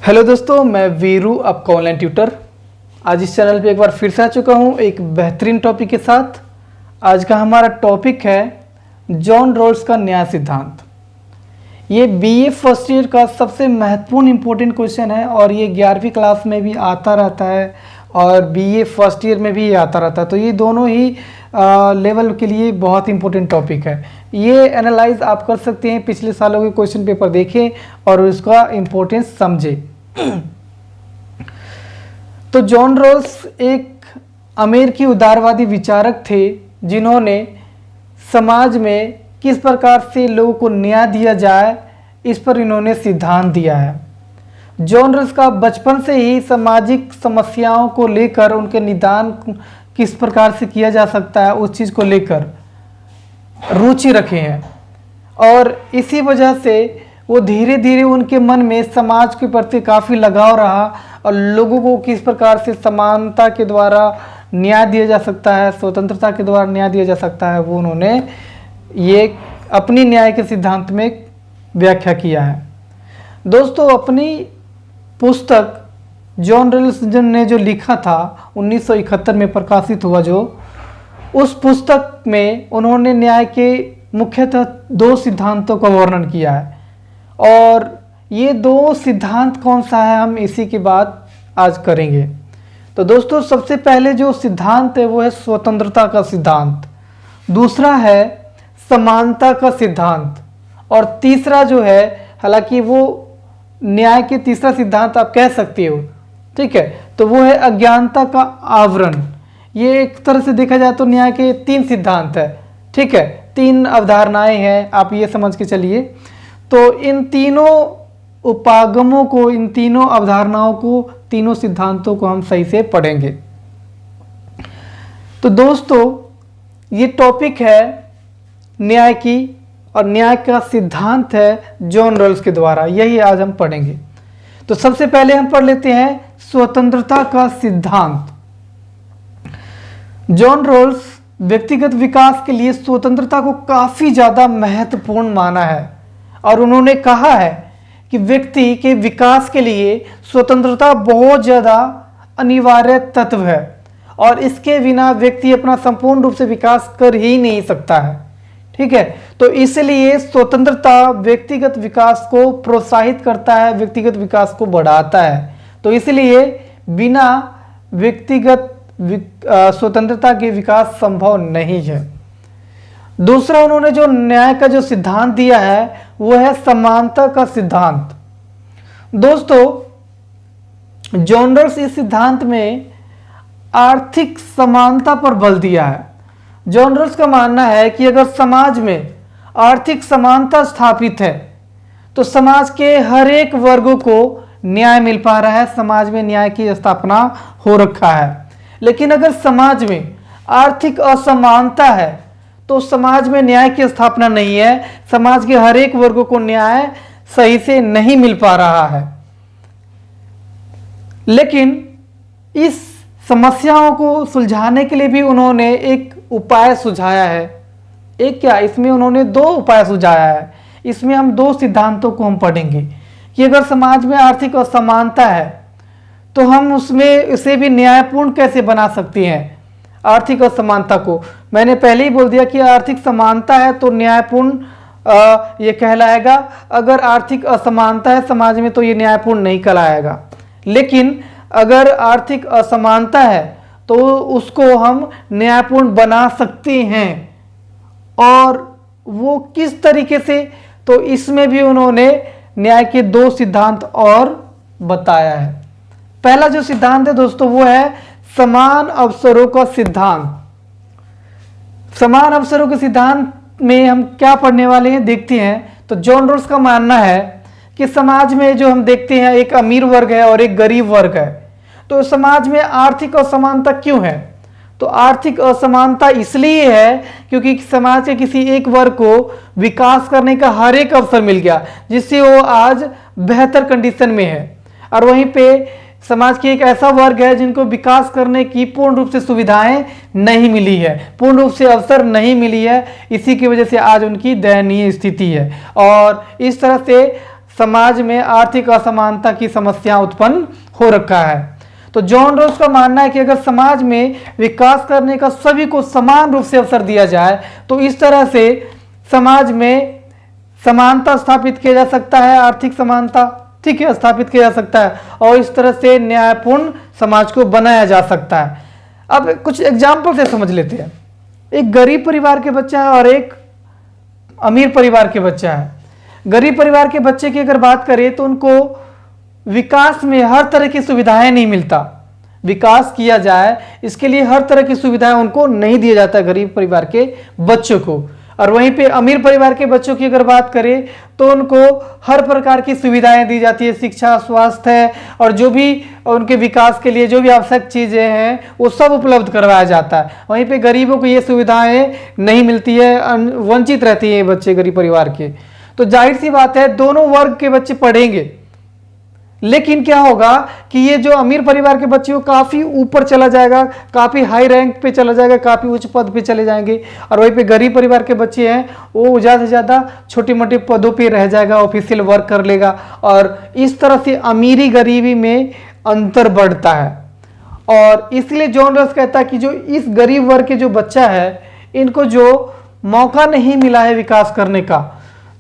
Hello दोस्तों, मैं वीरू, आपका ऑनलाइन ट्यूटर। आज इस चैनल पे एक बार फिर से आ चुका हूँ एक बेहतरीन टॉपिक के साथ। आज का हमारा टॉपिक है जॉन रॉल्स का न्याय सिद्धांत। ये बीए फर्स्ट ईयर का सबसे महत्वपूर्ण इम्पोर्टेंट क्वेश्चन है और ये 11वीं क्लास में भी आता रहता है और बीए फर्स्ट ईयर में भी आता रहता है। तो ये दोनों ही लेवल के लिए बहुत इंपॉर्टेंट टॉपिक है। ये एनालाइज आप कर सकते हैं, पिछले सालों के क्वेश्चन पेपर देखें और उसका इम्पोर्टेंस समझें। तो जॉन रॉल्स एक अमेरिकी उदारवादी विचारक थे जिन्होंने समाज में किस प्रकार से लोगों को न्याय दिया जाए इस पर इन्होंने सिद्धांत दिया है। जॉन रॉल्स का बचपन से ही सामाजिक समस्याओं को लेकर उनके निदान किस प्रकार से किया जा सकता है उस चीज़ को लेकर रुचि रखे हैं और इसी वजह से वो धीरे धीरे उनके मन में समाज के प्रति काफ़ी लगाव रहा और लोगों को किस प्रकार से समानता के द्वारा न्याय दिया जा सकता है, स्वतंत्रता के द्वारा न्याय दिया जा सकता है, वो उन्होंने ये अपनी न्याय के सिद्धांत में व्याख्या किया है। दोस्तों, अपनी पुस्तक जॉन रॉल्स ने जो लिखा था 1971 में प्रकाशित हुआ, जो उस पुस्तक में उन्होंने न्याय के मुख्यतः दो सिद्धांतों का वर्णन किया है और ये दो सिद्धांत कौन सा है हम इसी की बात आज करेंगे। तो दोस्तों, सबसे पहले जो सिद्धांत है वो है स्वतंत्रता का सिद्धांत, दूसरा है समानता का सिद्धांत और तीसरा जो है, हालांकि वो न्याय के तीसरा सिद्धांत आप कह सकते हो, ठीक है, तो वो है अज्ञानता का आवरण। ये एक तरह से देखा जाए तो न्याय के तीन सिद्धांत है, ठीक है, तीन अवधारणाएं हैं, आप ये समझ के चलिए। तो इन तीनों उपागमों को, इन तीनों अवधारणाओं को, तीनों सिद्धांतों को हम सही से पढ़ेंगे। तो दोस्तों, ये टॉपिक है न्याय की और न्याय का सिद्धांत है जॉन रॉल्स के द्वारा, यही आज हम पढ़ेंगे। तो सबसे पहले हम पढ़ लेते हैं स्वतंत्रता का सिद्धांत। जॉन रॉल्स व्यक्तिगत विकास के लिए स्वतंत्रता को काफ़ी ज़्यादा महत्वपूर्ण माना है और उन्होंने कहा है कि व्यक्ति के विकास के लिए स्वतंत्रता बहुत ज़्यादा अनिवार्य तत्व है और इसके बिना व्यक्ति अपना संपूर्ण रूप से विकास कर ही नहीं सकता है, ठीक है। तो इसलिए स्वतंत्रता व्यक्तिगत विकास को प्रोत्साहित करता है, व्यक्तिगत विकास को बढ़ाता है। तो इसलिए बिना व्यक्तिगत स्वतंत्रता के विकास संभव नहीं है। दूसरा, उन्होंने जो न्याय का जो सिद्धांत दिया है वो है समानता का सिद्धांत। दोस्तों, जॉन रॉल्स इस सिद्धांत में आर्थिक समानता पर बल दिया है। जॉन रॉल्स का मानना है कि अगर समाज में आर्थिक समानता स्थापित है तो समाज के हर एक वर्गों को न्याय मिल पा रहा है, समाज में न्याय की स्थापना हो रखा है। लेकिन अगर समाज में आर्थिक असमानता है तो समाज में न्याय की स्थापना नहीं है, समाज के हर एक वर्गों को न्याय सही से नहीं मिल पा रहा है। लेकिन इस समस्याओं को सुलझाने के लिए भी उन्होंने एक उपाय सुझाया है। एक क्या, इसमें उन्होंने दो उपाय सुझाया है। इसमें हम दो सिद्धांतों को हम पढ़ेंगे कि अगर समाज में आर्थिक असमानता है तो हम उसमें उसे भी न्यायपूर्ण कैसे बना सकते हैं। आर्थिक असमानता को मैंने पहले ही बोल दिया कि आर्थिक समानता है तो न्यायपूर्ण ये कहलाएगा, अगर आर्थिक असमानता है समाज में तो ये न्यायपूर्ण नहीं कहलाएगा। लेकिन अगर आर्थिक असमानता है तो उसको हम न्यायपूर्ण बना सकते हैं और वो किस तरीके से, तो इसमें भी उन्होंने न्याय के दो सिद्धांत और बताया है। पहला जो सिद्धांत है दोस्तों वो है समान अवसरों का सिद्धांत। समान अवसरों के सिद्धांत में हम क्या पढ़ने वाले हैं देखते हैं। तो जॉन रॉल्स का मानना है कि समाज में जो हम देखते हैं एक अमीर वर्ग है और एक गरीब वर्ग है, तो समाज में आर्थिक असमानता क्यों है? तो आर्थिक असमानता इसलिए है क्योंकि समाज के किसी एक वर्ग को विकास करने का हर एक अवसर मिल गया जिससे वो आज बेहतर कंडीशन में है, और वहीं पे समाज की एक ऐसा वर्ग है जिनको विकास करने की पूर्ण रूप से सुविधाएं नहीं मिली है, पूर्ण रूप से अवसर नहीं मिली है। इसी की वजह से आज उनकी दयनीय स्थिति है और इस तरह से समाज में आर्थिक असमानता की समस्या उत्पन्न हो रखा है। तो जॉन रोल्स का मानना है कि अगर समाज में विकास करने का सभी को समान रूप से अवसर दिया जाए तो इस तरह से समाज में समानता स्थापित किया जा सकता है, आर्थिक समानता, ठीक है, स्थापित किया जा सकता है और इस तरह से न्यायपूर्ण समाज को बनाया जा सकता है। अब कुछ एग्जाम्पल से समझ लेते हैं। एक गरीब परिवार के बच्चा है और एक अमीर परिवार के बच्चा है। गरीब परिवार के बच्चे की अगर बात करें तो उनको विकास में हर तरह की सुविधाएं नहीं मिलता। विकास किया जाए इसके लिए हर तरह की सुविधाएं उनको नहीं दिया जाता गरीब परिवार के बच्चों को। और वहीं पे अमीर परिवार के बच्चों की अगर बात करें तो उनको हर प्रकार की सुविधाएं दी जाती है, शिक्षा, स्वास्थ्य और जो भी उनके विकास के लिए जो भी आवश्यक चीज़ें हैं वो सब उपलब्ध करवाया जाता है। वहीं पे गरीबों को ये सुविधाएं नहीं मिलती है, वंचित रहती हैं बच्चे गरीब परिवार के। तो जाहिर सी बात है दोनों वर्ग के बच्चे पढ़ेंगे, लेकिन क्या होगा कि ये जो अमीर परिवार के बच्चे वो काफ़ी ऊपर चला जाएगा, काफ़ी हाई रैंक पे चला जाएगा, काफ़ी उच्च पद पे चले जाएंगे। और वहीं पे गरीब परिवार के बच्चे हैं वो ज़्यादा से ज़्यादा छोटे मोटे पदों पे रह जाएगा, ऑफिशियल वर्क कर लेगा और इस तरह से अमीरी गरीबी में अंतर बढ़ता है। और इसलिए जॉन रॉल्स कहता है कि जो इस गरीब वर्ग के जो बच्चा है इनको जो मौका नहीं मिला है विकास करने का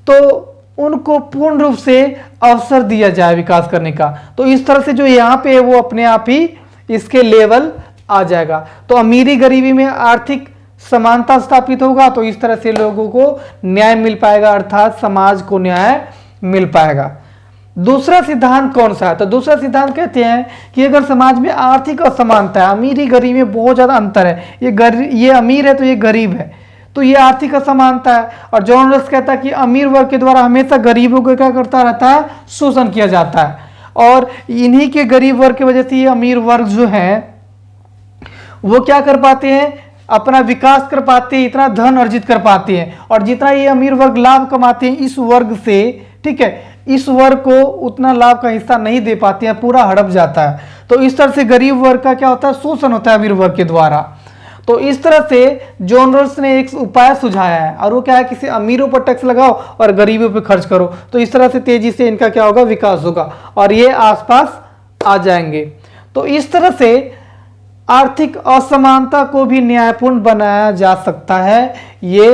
तो उनको पूर्ण रूप से अवसर दिया जाए विकास करने का। तो इस तरह से जो यहाँ पे है वो अपने आप ही इसके लेवल आ जाएगा। तो अमीरी गरीबी में आर्थिक समानता स्थापित होगा तो इस तरह से लोगों को न्याय मिल पाएगा, अर्थात समाज को न्याय मिल पाएगा। दूसरा सिद्धांत कौन सा है? तो दूसरा सिद्धांत कहते हैं कि अगर समाज में आर्थिक असमानता है, अमीरी गरीबी में बहुत ज़्यादा अंतर है, ये अमीर है तो ये गरीब है, तो ये आर्थिक असमानता है। और जॉन रॉल्स कहता है कि अमीर वर्ग के द्वारा हमेशा गरीबों को क्या करता रहता है, शोषण किया जाता है और इन्हीं के गरीब वर्ग की वजह से ये अमीर वर्ग जो है वो क्या कर पाते हैं, अपना विकास कर पाते हैं, इतना धन अर्जित कर पाते हैं। और जितना ये अमीर वर्ग लाभ कमाते हैं इस वर्ग से, ठीक है, इस वर्ग को उतना लाभ का हिस्सा नहीं दे पाते हैं, पूरा हड़प जाता है। तो इस तरह से गरीब वर्ग का क्या होता है, शोषण होता है अमीर वर्ग के द्वारा। तो इस तरह से जॉन रॉल्स ने एक उपाय सुझाया है और वो क्या है, किसी अमीरों पर टैक्स लगाओ और गरीबों पर खर्च करो, तो इस तरह से तेजी से इनका क्या होगा, विकास होगा और ये आसपास आ जाएंगे। तो इस तरह से आर्थिक असमानता को भी न्यायपूर्ण बनाया जा सकता है, ये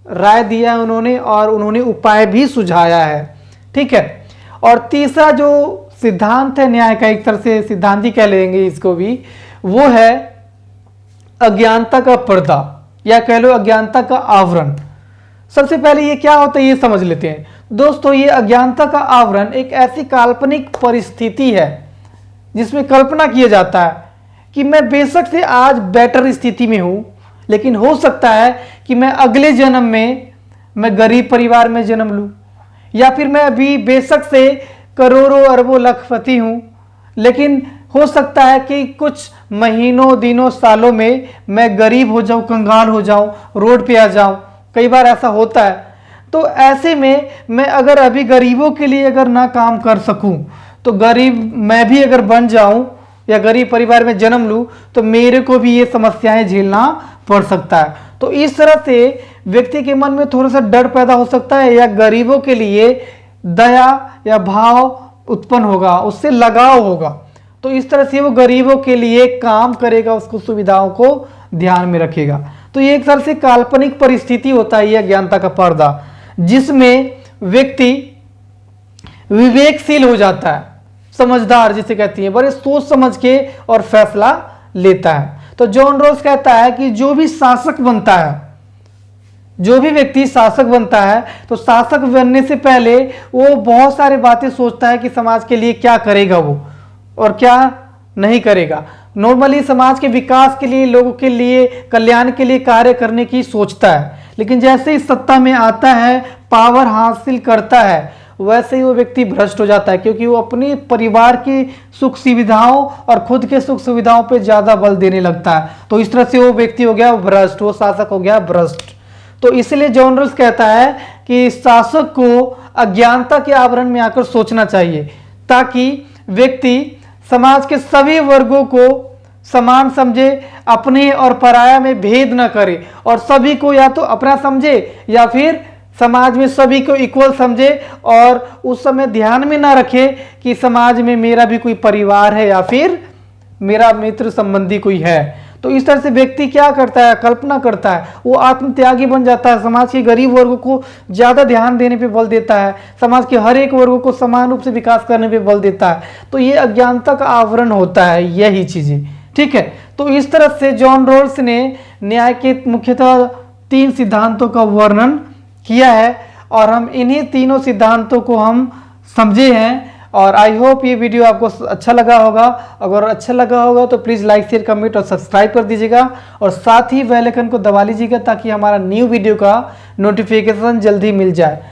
राय दिया है उन्होंने और उन्होंने उपाय भी सुझाया है, ठीक है। और तीसरा जो सिद्धांत है न्याय का, एक तरह से सिद्धांत ही कह लेंगे इसको भी, वो है अज्ञानता का पर्दा या कह लो अज्ञानता का आवरण। सबसे पहले ये क्या होता है ये समझ लेते हैं। दोस्तों ये अज्ञानता का आवरण एक ऐसी काल्पनिक परिस्थिति है जिसमें कल्पना किया जाता है कि मैं बेशक से आज बेटर स्थिति में हूं, लेकिन हो सकता है कि मैं अगले जन्म में मैं गरीब परिवार में जन्म लूं, या फिर मैं अभी बेशक से करोड़ों अरबों लखपति हूं, लेकिन हो सकता है कि कुछ महीनों, दिनों, सालों में मैं गरीब हो जाऊं, कंगाल हो जाऊं, रोड पे आ जाऊं। कई बार ऐसा होता है। तो ऐसे में मैं अगर अभी गरीबों के लिए अगर ना काम कर सकूं तो गरीब मैं भी अगर बन जाऊं या गरीब परिवार में जन्म लूं तो मेरे को भी ये समस्याएं झेलना पड़ सकता है। तो इस तरह से व्यक्ति के मन में थोड़ा सा डर पैदा हो सकता है या गरीबों के लिए दया या भाव उत्पन्न होगा, उससे लगाव होगा। तो इस तरह से वो गरीबों के लिए काम करेगा, उसको सुविधाओं को ध्यान में रखेगा। तो ये एक तरह से काल्पनिक परिस्थिति होता है, ये अज्ञानता का पर्दा, जिसमें व्यक्ति विवेकशील हो जाता है, समझदार जिसे कहती है, बड़े सोच समझ के और फैसला लेता है। तो जॉन रॉल्स कहता है कि जो भी शासक बनता है, जो भी व्यक्ति शासक बनता है तो शासक बनने से पहले वो बहुत सारी बातें सोचता है कि समाज के लिए क्या करेगा वो और क्या नहीं करेगा। नॉर्मली समाज के विकास के लिए, लोगों के लिए, कल्याण के लिए कार्य करने की सोचता है, लेकिन जैसे ही सत्ता में आता है, पावर हासिल करता है, वैसे ही वो व्यक्ति भ्रष्ट हो जाता है, क्योंकि वो अपने परिवार की सुख सुविधाओं और खुद के सुख सुविधाओं पे ज़्यादा बल देने लगता है। तो इस तरह से वो व्यक्ति हो गया भ्रष्ट, वो शासक हो गया भ्रष्ट। तो इसलिए जॉन रॉल्स कहता है कि शासक को अज्ञानता के आवरण में आकर सोचना चाहिए, ताकि व्यक्ति समाज के सभी वर्गों को समान समझे, अपने और पराया में भेद न करे और सभी को या तो अपना समझे या फिर समाज में सभी को इक्वल समझे और उस समय ध्यान में ना रखे कि समाज में मेरा भी कोई परिवार है या फिर मेरा मित्र संबंधी कोई है। तो इस तरह से व्यक्ति क्या करता है, कल्पना करता है, वो आत्मत्यागी बन जाता है, समाज के गरीब वर्गों को ज़्यादा ध्यान देने पे बल देता है, समाज के हर एक वर्गों को समान रूप से विकास करने पे बल देता है। तो ये अज्ञानता का आवरण होता है, यही चीज़ें, ठीक है। तो इस तरह से जॉन रॉल्स ने न्याय के मुख्यतः 3 सिद्धांतों का वर्णन किया है और हम इन्हीं तीनों सिद्धांतों को हम समझे हैं। और आई होप ये वीडियो आपको अच्छा लगा होगा। अगर अच्छा लगा होगा तो प्लीज़ लाइक, शेयर, कमेंट और सब्सक्राइब कर दीजिएगा और साथ ही बेल आइकन को दबा लीजिएगा ताकि हमारा न्यू वीडियो का नोटिफिकेशन जल्दी मिल जाए।